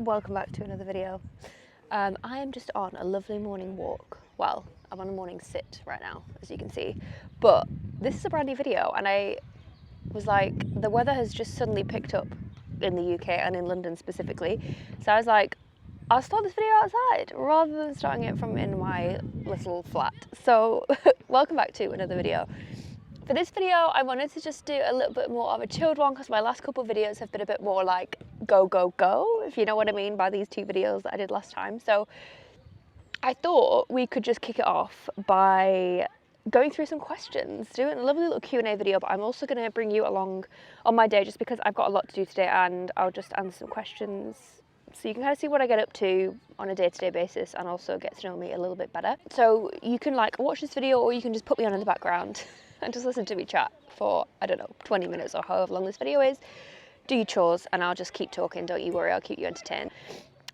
welcome back to another video. I am just on a lovely morning walk. Well, I'm on a morning sit right now, as you can see, but this is a brand new video, and I was like, the weather has just suddenly picked up in the UK and in London specifically, so I was like, I'll start this video outside rather than starting it from in my little flat. So welcome back to another video. For this video, I wanted to just do a little bit more of a chilled one because my last couple of videos have been a bit more like go, go, go, if you know what I mean by these two videos that I did last time. So I thought we could just kick it off by going through some questions, doing a lovely little Q&A video, but I'm also going to bring you along on my day just because I've got a lot to do today, and I'll just answer some questions so you can kind of see what I get up to on a day-to-day basis and also get to know me a little bit better. So you can like watch this video, or you can just put me on in the background and just listen to me chat for, I don't know, 20 minutes or however long this video is. Do your chores and I'll just keep talking, don't you worry, I'll keep you entertained.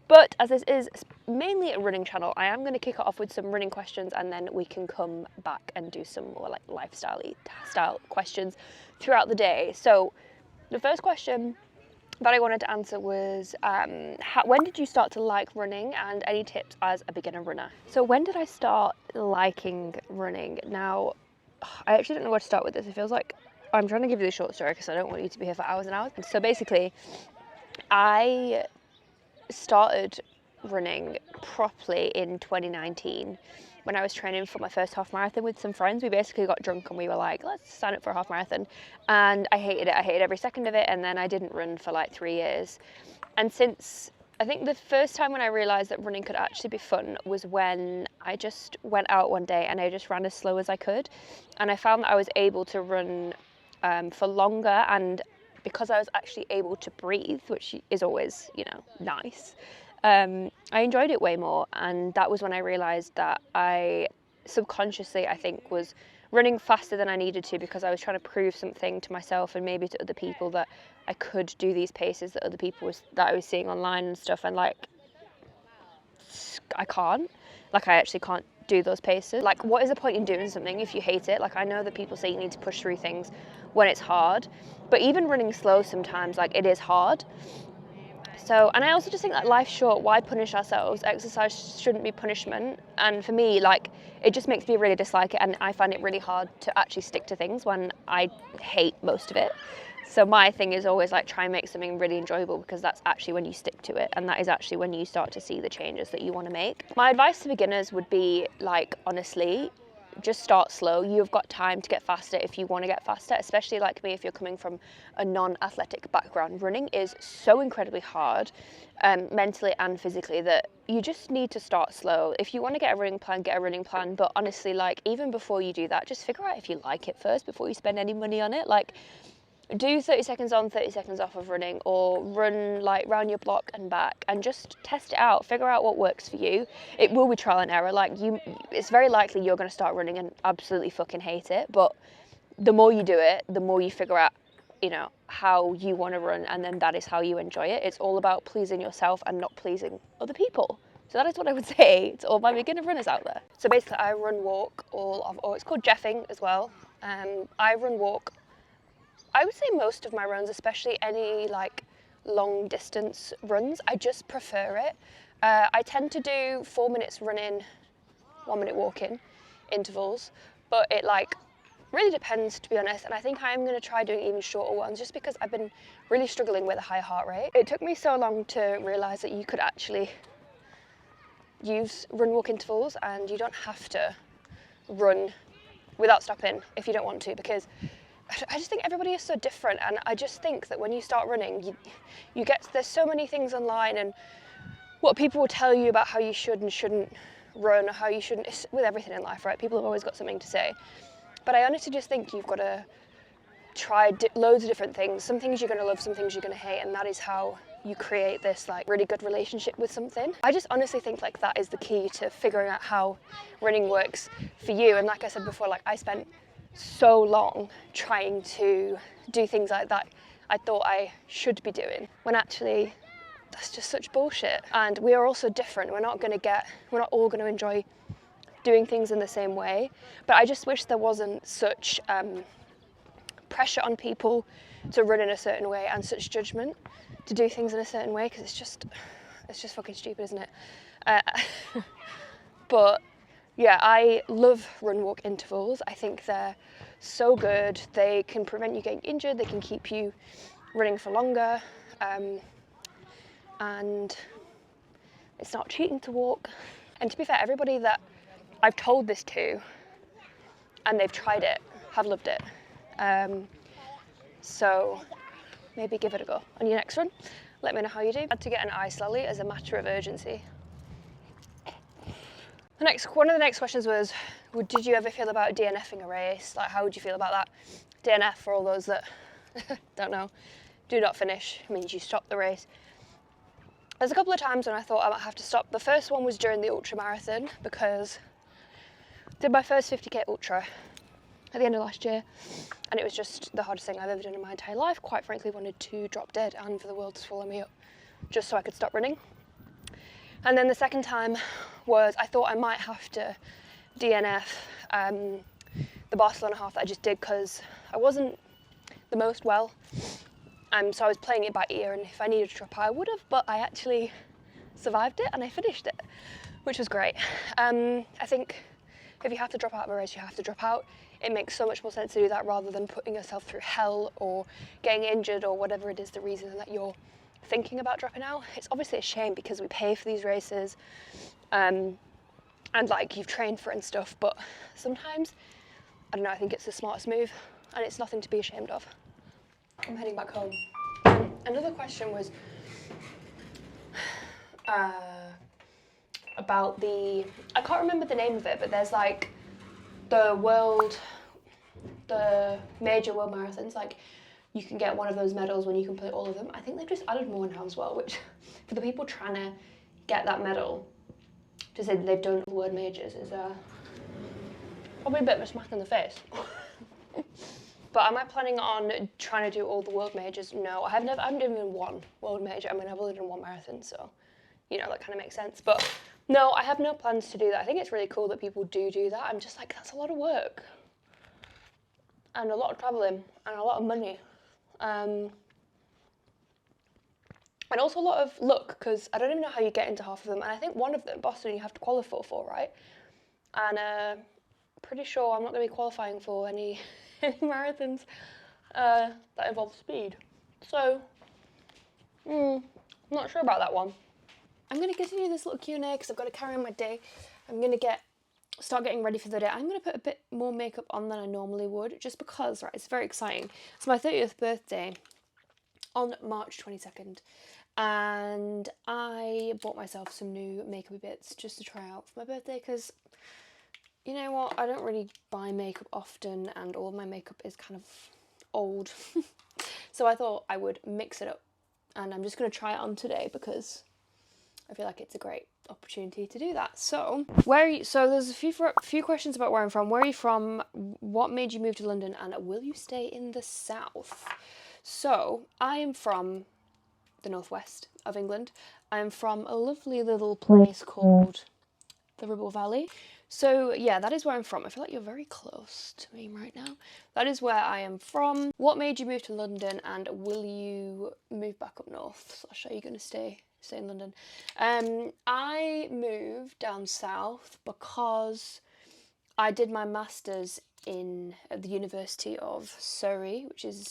But as this is mainly a running channel, I am going to kick it off with some running questions, and then we can come back and do some more like lifestyle style questions throughout the day. So the first question that I wanted to answer was, when did you start to like running, and any tips as a beginner runner? So when did I start liking running? Now, I actually don't know where to start with this. It feels like I'm trying to give you the short story because I don't want you to be here for hours and hours. So basically, I started running properly in 2019 when I was training for my first half marathon with some friends. We basically got drunk and we were like, let's sign up for a half marathon. And I hated it. I hated every second of it. And then I didn't run for like 3 years. And since, I think the first time when I realised that running could actually be fun was when I just went out one day and I just ran as slow as I could. And I found that I was able to run for longer, and because I was actually able to breathe, which is always, you know, nice, I enjoyed it way more. And that was when I realised that I subconsciously, I think, was running faster than I needed to, because I was trying to prove something to myself and maybe to other people that I could do these paces that other people that I was seeing online and stuff, and like I can't. Like, I actually can't do those paces. Like, what is the point in doing something if you hate it? Like, I know that people say you need to push through things when it's hard, but even running slow sometimes, like, it is hard. So, and I also just think that life's short. Why punish ourselves? Exercise shouldn't be punishment. And for me, like, it just makes me really dislike it, and I find it really hard to actually stick to things when I hate most of it. So my thing is always like, try and make something really enjoyable, because that's actually when you stick to it, and that is actually when you start to see the changes that you want to make. My advice to beginners would be, like, honestly, just start slow. You've got time to get faster if you want to get faster, especially like me, if you're coming from a non-athletic background. Running is so incredibly hard, mentally and physically, that you just need to start slow. If you want to get a running plan, get a running plan, but honestly, like, even before you do that, just figure out if you like it first before you spend any money on it. Like, do 30 seconds on, 30 seconds off of running, or run like round your block and back, and just test it out, figure out what works for you. It will be trial and error. Like, it's very likely you're going to start running and absolutely fucking hate it, but the more you do it, the more you figure out, you know, how you want to run, and then that is how you enjoy it. It's all about pleasing yourself and not pleasing other people. So that is what I would say to all my beginner runners out there. So basically, I run walk or it's called jeffing as well. I run walk, I would say most of my runs, especially any like long distance runs, I just prefer it. I tend to do 4 minutes running, 1 minute walking intervals, but it like really depends, to be honest. And I think I am going to try doing even shorter ones, just because I've been really struggling with a high heart rate. It took me so long to realise that you could actually use run walk intervals, and you don't have to run without stopping if you don't want to, because I just think everybody is so different. And I just think that when you start running, there's so many things online and what people will tell you about how you should and shouldn't run, or how you shouldn't. It's with everything in life, right? People have always got something to say. But I honestly just think you've got to try loads of different things. Some things you're going to love, some things you're going to hate, and that is how you create this like really good relationship with something. I just honestly think like that is the key to figuring out how running works for you. And like I said before, like, I spent so long trying to do things like that I thought I should be doing, when actually that's just such bullshit. And we are also different. We're not all going to enjoy doing things in the same way. But I just wish there wasn't such pressure on people to run in a certain way, and such judgment to do things in a certain way, because it's It's just fucking stupid, isn't it? Uh, but yeah, I love run walk intervals. I think they're so good. They can prevent you getting injured. They can keep you running for longer. And it's not cheating to walk. And to be fair, everybody that I've told this to and they've tried it have loved it. So maybe give it a go on your next run. Let me know how you do. I had to get an ice lolly as a matter of urgency. One of the next questions was, did you ever feel about DNFing a race? Like, how would you feel about that? DNF, for all those that don't know, do not finish, means you stop the race. There's a couple of times when I thought I might have to stop. The first one was during the ultra marathon, because I did my first 50k ultra at the end of last year, and it was just the hardest thing I've ever done in my entire life. Quite frankly, wanted to drop dead and for the world to swallow me up, just so I could stop running. And then the second time was I thought I might have to DNF the Barcelona half that I just did, because I wasn't the most well. So I was playing it by ear, and if I needed to drop out, I would have, but I actually survived it and I finished it, which was great. I think if you have to drop out of a race, you have to drop out. It makes so much more sense to do that rather than putting yourself through hell or getting injured or whatever it is the reason that you're thinking about dropping out. It's obviously a shame because we pay for these races and like you've trained for it and stuff, but sometimes, I don't know, I think it's the smartest move and it's nothing to be ashamed of. I'm heading back home. Another question was about I can't remember the name of it, but there's like the major world marathons, like you can get one of those medals when you complete all of them. I think they've just added more now as well, which for the people trying to get that medal, to say that they've done world majors is probably a bit of a smack in the face. But am I planning on trying to do all the world majors? No, I haven't even one world major. I mean, I've only done one marathon, so, you know, that kind of makes sense. But no, I have no plans to do that. I think it's really cool that people do that. I'm just like, that's a lot of work. And a lot of travelling, and a lot of money. And also a lot of luck, because I don't even know how you get into half of them. And I think one of them, Boston, you have to qualify for, right? And pretty sure I'm not going to be qualifying for any marathons that involve speed. So, I'm not sure about that one. I'm going to continue this little Q&A because I've got to carry on my day. I'm going to start getting ready for the day. I'm going to put a bit more makeup on than I normally would, just because, right, it's very exciting. It's my 30th birthday on March 22nd, and I bought myself some new makeup bits just to try out for my birthday, because you know what, I don't really buy makeup often and all of my makeup is kind of old. So I thought I would mix it up, and I'm just going to try it on today because I feel like it's a great opportunity to do that. So, so there's a few questions about where I'm from. Where are you from? What made you move to London? And will you stay in the south? So, I am from the northwest of England. I'm from a lovely little place called the Ribble Valley. So yeah, that is where I'm from. I feel like you're very close to me right now. That is where I am from. What made you move to London, and will you move back up north? / are you going to stay in London? I moved down south because I did my master's at the University of Surrey, which is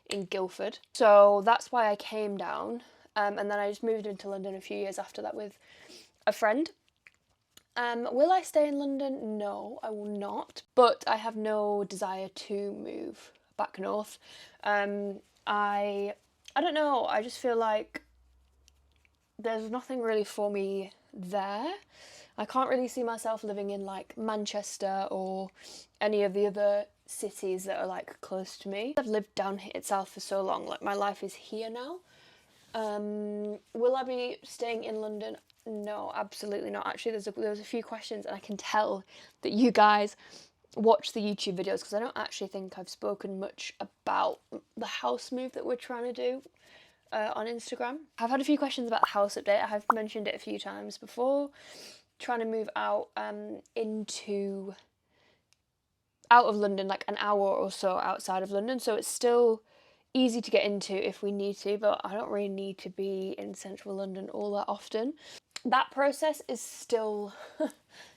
in Guildford. So that's why I came down, and then I just moved into London a few years after that with a friend. Will I stay in London? No, I will not. But I have no desire to move back north. I don't know. I just feel like there's nothing really for me there. I can't really see myself living in like Manchester or any of the other cities that are like close to me. I've lived down here itself for so long. Like my life is here now. Will I be staying in London? No, absolutely not. Actually, there was a few questions, and I can tell that you guys watch the YouTube videos because I don't actually think I've spoken much about the house move that we're trying to do on Instagram. I've had a few questions about the house update. I have mentioned it a few times before. Trying to move out out of London, like an hour or so outside of London. So it's still easy to get into if we need to, but I don't really need to be in central London all that often. That process is still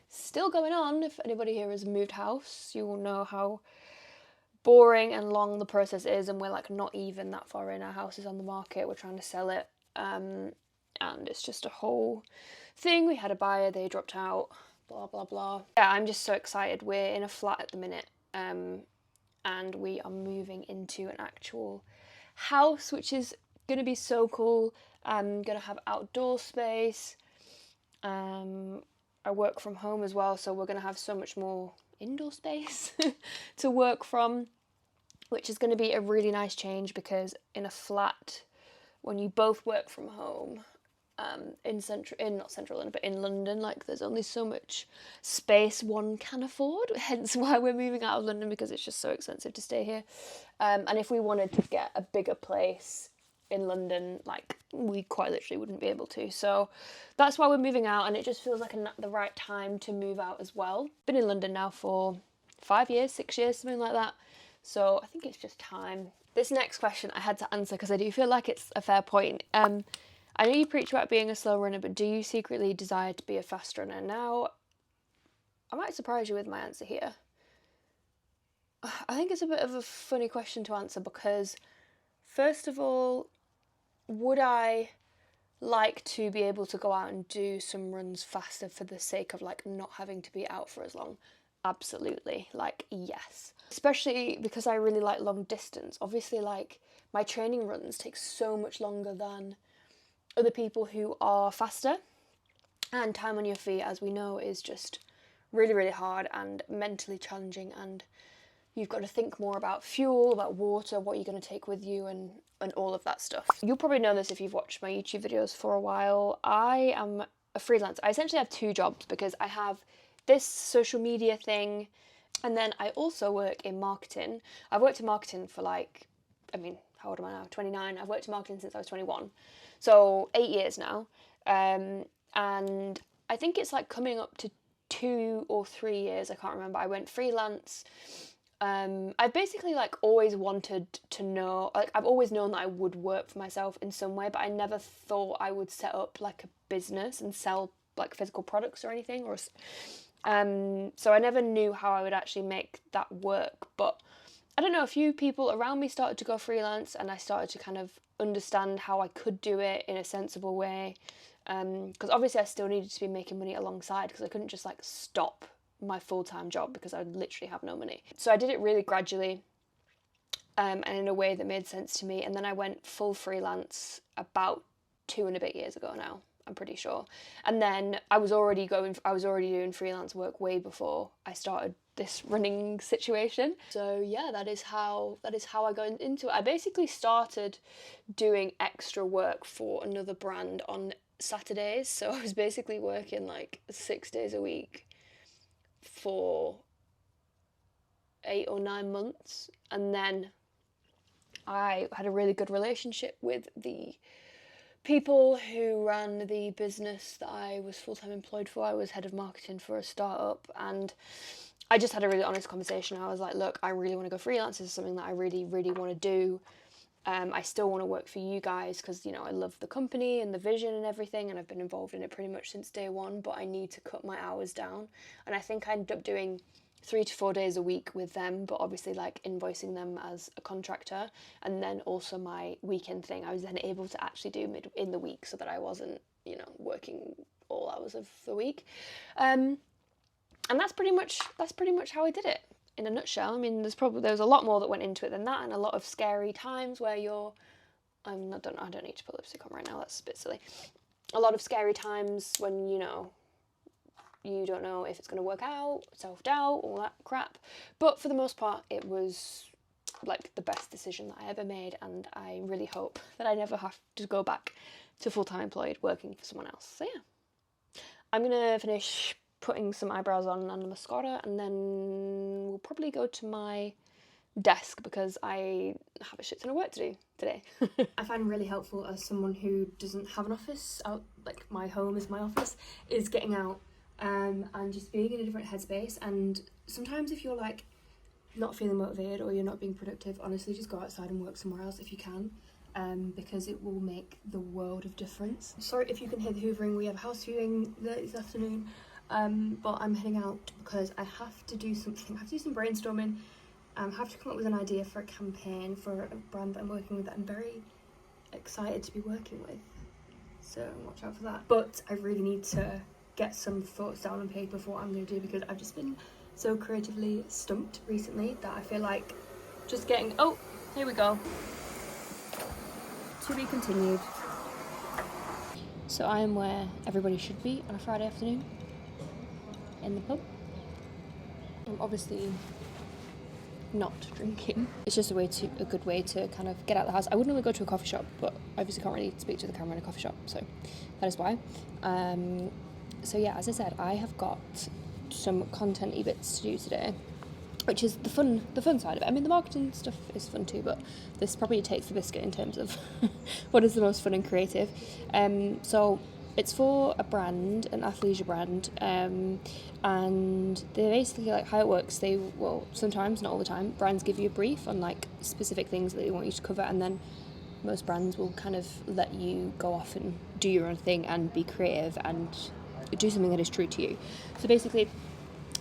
still going on. If anybody here has moved house, you will know how boring and long the process is, and we're like not even that far in. Our house is on the market, we're trying to sell it, and it's just a whole thing. We had a buyer, they dropped out, blah blah blah. Yeah, I'm just so excited. We're in a flat at the minute, and we are moving into an actual house, which is gonna be so cool. I'm gonna have outdoor space. I work from home as well, so we're gonna have so much more indoor space to work from, which is going to be a really nice change, because in a flat, when you both work from home, not central London, but in London, like there's only so much space one can afford, hence why we're moving out of London, because it's just so expensive to stay here. And if we wanted to get a bigger place in London, like we quite literally wouldn't be able to. So that's why we're moving out, and it just feels like the right time to move out as well. Been in London now for 5 years, 6 years, something like that. So I think it's just time. This next question I had to answer because I do feel like it's a fair point. I know you preach about being a slow runner, but do you secretly desire to be a fast runner? Now, I might surprise you with my answer here. I think it's a bit of a funny question to answer because, first of all, would I like to be able to go out and do some runs faster for the sake of like not having to be out for as long? Absolutely, like yes. Especially because I really like long distance. Obviously, like my training runs take so much longer than other people who are faster, and time on your feet, as we know, is just really, really hard and mentally challenging, and you've got to think more about fuel, about water, what you're going to take with you, and all of that stuff. You'll probably know this if you've watched my YouTube videos for a while. I am a freelancer. I essentially have 2 jobs because I have this social media thing, and then I also work in marketing. I've worked in marketing for how old am I now? 29. I've worked in marketing since I was 21. So 8 years now. And I think it's like coming up to 2 or 3 years, I can't remember. I went freelance. I've basically like always wanted to know, like I've always known that I would work for myself in some way, but I never thought I would set up like a business and sell like physical products or anything, or so I never knew how I would actually make that work. But I don't know, a few people around me started to go freelance, and I started to kind of understand how I could do it in a sensible way, because obviously I still needed to be making money alongside, because I couldn't just like stop my full-time job because I would literally have no money. So I did it really gradually, and in a way that made sense to me, and then I went full freelance about 2 and a bit years ago now, I'm pretty sure. And then I was already doing freelance work way before I started this running situation. So yeah, that is how I got into it. I basically started doing extra work for another brand on Saturdays. So I was basically working like 6 days a week for 8 or 9 months, and then I had a really good relationship with the people who ran the business that I was full-time employed for. I was head of marketing for a startup, and I just had a really honest conversation. I was like, look, I really want to go freelance. This is something that I really, really want to do. I still want to work for you guys because, you know, I love the company and the vision and everything, and I've been involved in it pretty much since day one, but I need to cut my hours down. And I think I ended up doing 3 to 4 days a week with them, but obviously like invoicing them as a contractor, and then also my weekend thing I was then able to actually do in the week, so that I wasn't, you know, working all hours of the week. And that's pretty much how I did it in a nutshell. I mean, there's a lot more that went into it than that, and a lot of scary times where I don't need to put lipstick on right now, that's a bit silly. A lot of scary times when, you know, you don't know if it's going to work out, self-doubt, all that crap. But for the most part, it was like the best decision that I ever made, and I really hope that I never have to go back to full-time employed working for someone else. So yeah, I'm going to finish putting some eyebrows on and a mascara, and then we'll probably go to my desk because I have a shit ton of work to do today. I find really helpful as someone who doesn't have an office out, like my home is my office, is getting out and just being in a different headspace. And sometimes if you're like not feeling motivated or you're not being productive, honestly just go outside and work somewhere else if you can, because it will make the world of difference. Sorry if you can hear the hoovering, we have house viewing this afternoon, but I'm heading out because I have to do something. I have to do some brainstorming. I have to come up with an idea for a campaign for a brand that I'm working with that I'm very excited to be working with, so watch out for that. But I really need to get some thoughts down on paper for what I'm going to do, because I've just been so creatively stumped recently that I feel like just getting... Oh, here we go. To be continued. So I am where everybody should be on a Friday afternoon, in the pub. I'm obviously not drinking. It's just a good way to kind of get out of the house. I would normally go to a coffee shop, but obviously can't really speak to the camera in a coffee shop, so that is why. So yeah, as I said, I have got some content-y bits to do today, which is the fun side of it. I mean, the marketing stuff is fun too, but this probably takes the biscuit in terms of what is the most fun and creative. So it's for a brand, an athleisure brand, and they're basically like how it works. Sometimes, not all the time, brands give you a brief on like specific things that they want you to cover, and then most brands will kind of let you go off and do your own thing and be creative and do something that is true to you. So basically,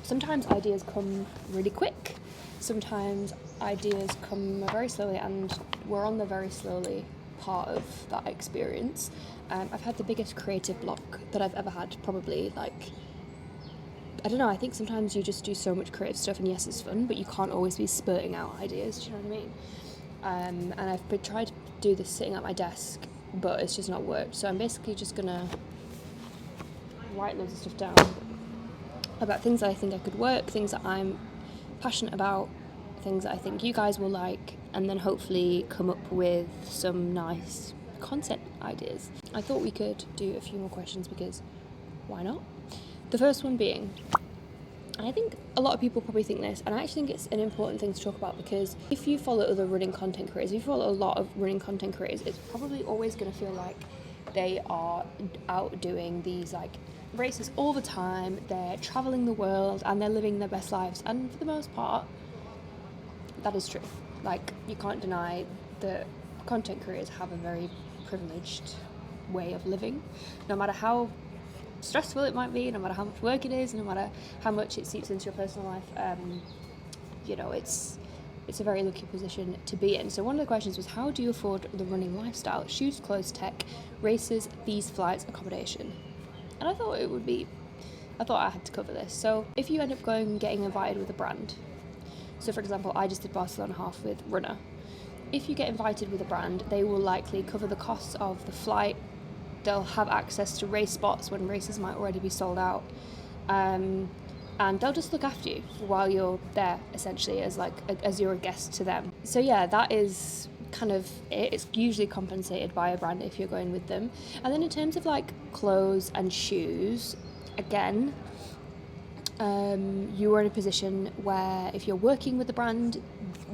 sometimes ideas come really quick, sometimes ideas come very slowly, and we're on the very slowly part of that experience. I've had the biggest creative block that I've ever had, probably. Like, I don't know, I think sometimes you just do so much creative stuff, and yes, it's fun, but you can't always be spurting out ideas, do you know what I mean? And I've been trying to do this sitting at my desk, but it's just not worked. So I'm basically just gonna write loads of stuff down about things that I think I could work, things that I'm passionate about, things that I think you guys will like, and then hopefully come up with some nice content ideas. I thought we could do a few more questions, because why not? The first one being, and I think a lot of people probably think this, and I actually think it's an important thing to talk about, because if you follow other running content creators, if you follow a lot of running content creators, it's probably always going to feel like they are out doing these like races all the time, they're traveling the world and they're living their best lives, and for the most part that is true. Like, you can't deny that content creators have a very privileged way of living, no matter how stressful it might be, no matter how much work it is, no matter how much it seeps into your personal life. It's a very lucky position to be in. So one of the questions was, how do you afford the running lifestyle? Shoes, clothes, tech, races, fees, flights, accommodation. And I thought I had to cover this. So if you end up getting invited with a brand, so for example, I just did Barcelona half with Runner. If you get invited with a brand, they will likely cover the costs of the flight. They'll have access to race spots when races might already be sold out. And they'll just look after you while you're there, essentially, as you're a guest to them. So yeah, that is kind of it. It's usually compensated by a brand if you're going with them. And then in terms of like clothes and shoes, again, you are in a position where if you're working with the brand,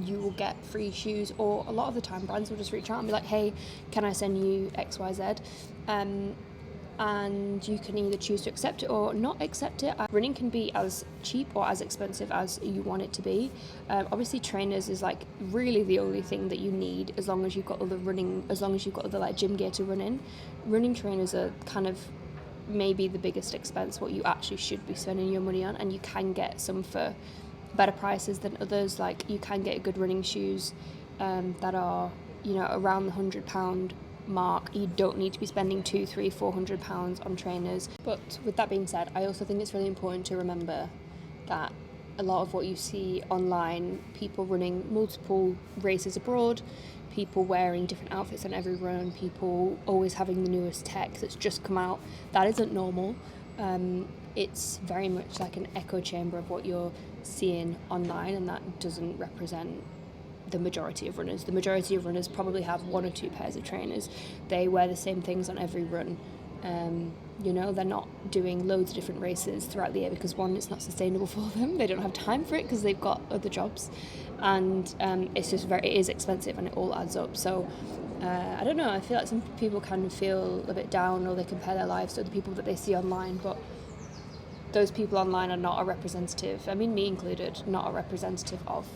you will get free shoes, or a lot of the time brands will just reach out and be like, hey, can I send you XYZ? And you can either choose to accept it or not accept it. Running can be as cheap or as expensive as you want it to be. Obviously trainers is like really the only thing that you need, as long as you've got other like gym gear to run in. Running trainers are kind of maybe the biggest expense, what you actually should be spending your money on, and you can get some for better prices than others. Like, you can get good running shoes that are, around the £100 mark. You don't need to be spending £200-400 on trainers. But with that being said, I also think it's really important to remember that a lot of what you see online, people running multiple races abroad, people wearing different outfits on every run, people always having the newest tech that's just come out, that isn't normal. It's very much like an echo chamber of what you're seeing online, and that doesn't represent the majority of runners. The majority of runners probably have one or two pairs of trainers. They wear the same things on every run. They're not doing loads of different races throughout the year, because one, it's not sustainable for them. They don't have time for it because they've got other jobs, and it is expensive, and it all adds up. So I don't know, I feel like some people can feel a bit down, or they compare their lives to the people that they see online, but those people online are not a representative, I mean me included, not a representative of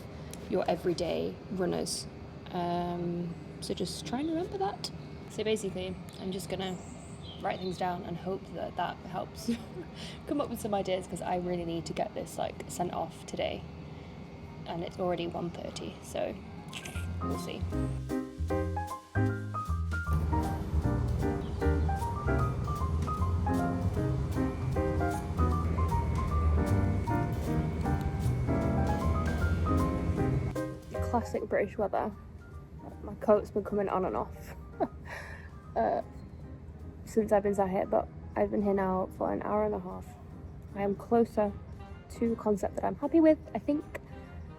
your everyday runners. So just try and remember that. So basically, I'm just gonna write things down and hope that that helps come up with some ideas, because I really need to get this like sent off today, and it's already 1:30, so we'll see. Classic British weather. My coat's been coming on and off since I've been sat here, but I've been here now for an hour and a half. I am closer to a concept that I'm happy with, I think,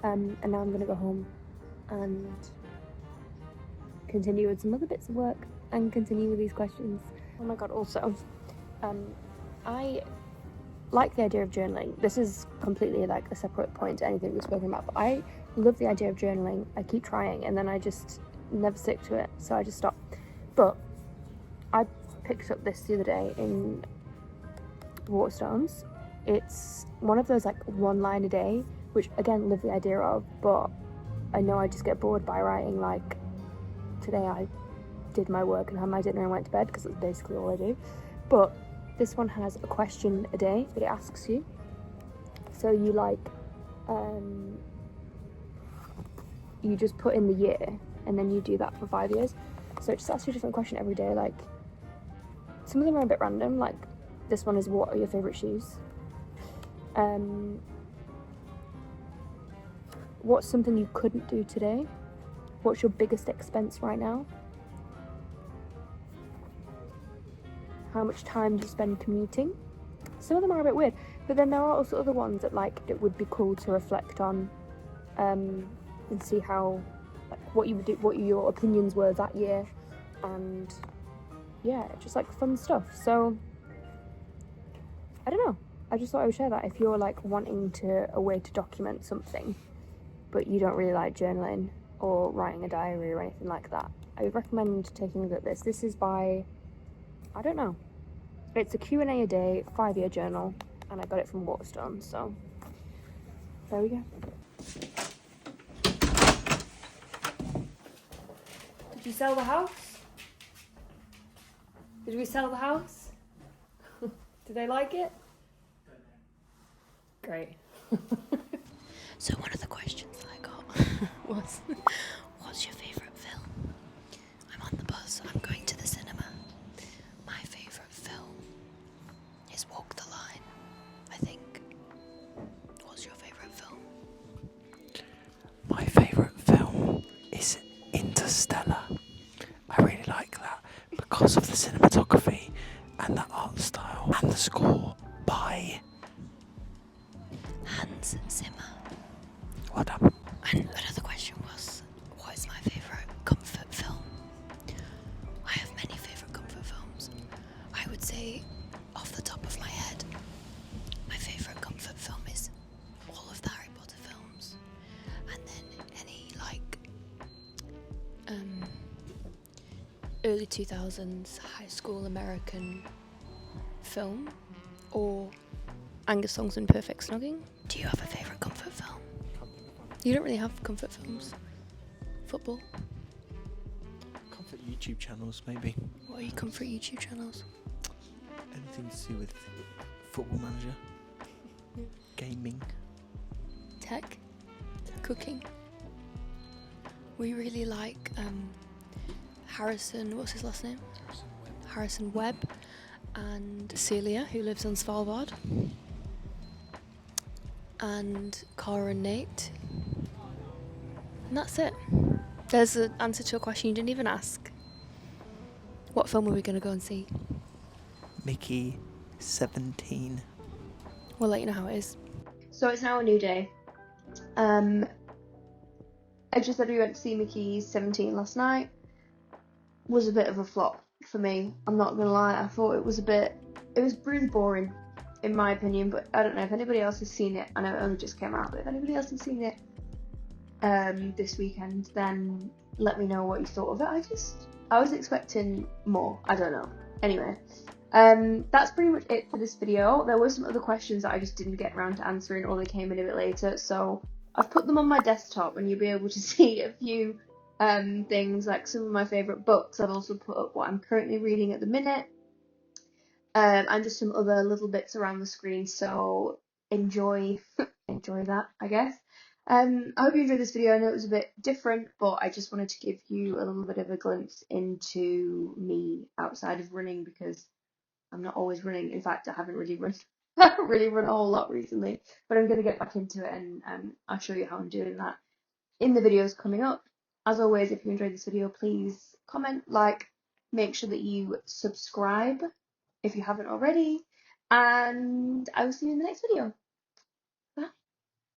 and now I'm going to go home and continue with some other bits of work and continue with these questions. Oh my god, also, I like the idea of journaling. This is completely like a separate point to anything we've spoken about, but I love the idea of journaling. I keep trying and then I just never stick to it, so I just stop. But I picked up this the other day in Waterstones. It's one of those like 1 line a day, which again, love the idea of, but I know I just get bored by writing like, today I did my work and had my dinner and went to bed, because that's basically all I do. But this one has a question a day that it asks you. So you like, you just put in the year and then you do that for 5 years. So it just asks you a different question every day. Like, some of them are a bit random, like this one is, what are your favourite shoes? What's something you couldn't do today? What's your biggest expense right now? How much time do you spend commuting? Some of them are a bit weird, but then there are also other ones that like it would be cool to reflect on, and see how, like, what you would do, what your opinions were that year, and yeah, just like fun stuff. So I don't know, I just thought I would share that if you're like wanting a way to document something, but you don't really like journaling or writing a diary or anything like that. I would recommend taking a look at this. This is by, I don't know, it's a Q&A a day, 5-year journal, and I got it from Waterstone, so there we go. Did you sell the house? Did we sell the house? Did they like it? Great. So one of the questions that I got was, what's your favourite film? I'm on the bus, I'm going to the cinema. My favourite film is Walk the Line, I think. What's your favourite film? My favourite film is Interstellar. I really like that because of the cinematography and the art style and the score by Hans Zimmer. Well done. And another question was, what is my favourite comfort film? I have many favourite comfort films. I would say, off the top of my head, my favourite comfort film is all of the Harry Potter films. And then any, like, early 2000s high school American film, or Angus Songs and Perfect Snogging. Do you have a favourite comfort film? You don't really have comfort films. Football? Comfort YouTube channels, maybe. What are your comfort YouTube channels? Anything to do with Football Manager, gaming. Tech? Cooking? We really like Harrison, what's his last name? Harrison Webb, and Celia, who lives on Svalbard, and Cara and Nate. And that's it. There's an answer to a question you didn't even ask. What film are we going to go and see? Mickey 17. We'll let you know how it is. So it's now a new day. I just said we went to see Mickey 17 last night. Was a bit of a flop for me, I'm not gonna lie. I thought it was really boring in my opinion, but I don't know if anybody else has seen it. I know it only just came out, but if anybody else has seen it this weekend, then let me know what you thought of it. I was expecting more, I don't know. Anyway, that's pretty much it for this video. There were some other questions that I just didn't get around to answering, or they came in a bit later, so I've put them on my desktop and you'll be able to see a few things like some of my favourite books. I've also put up what I'm currently reading at the minute, and just some other little bits around the screen. So enjoy enjoy that, I guess. I hope you enjoyed this video. I know it was a bit different, but I just wanted to give you a little bit of a glimpse into me outside of running because I'm not always running. In fact, I haven't really run really run a whole lot recently, but I'm gonna get back into it and I'll show you how I'm doing that in the videos coming up. As always, if you enjoyed this video, please comment, like, make sure that you subscribe if you haven't already, and I will see you in the next video.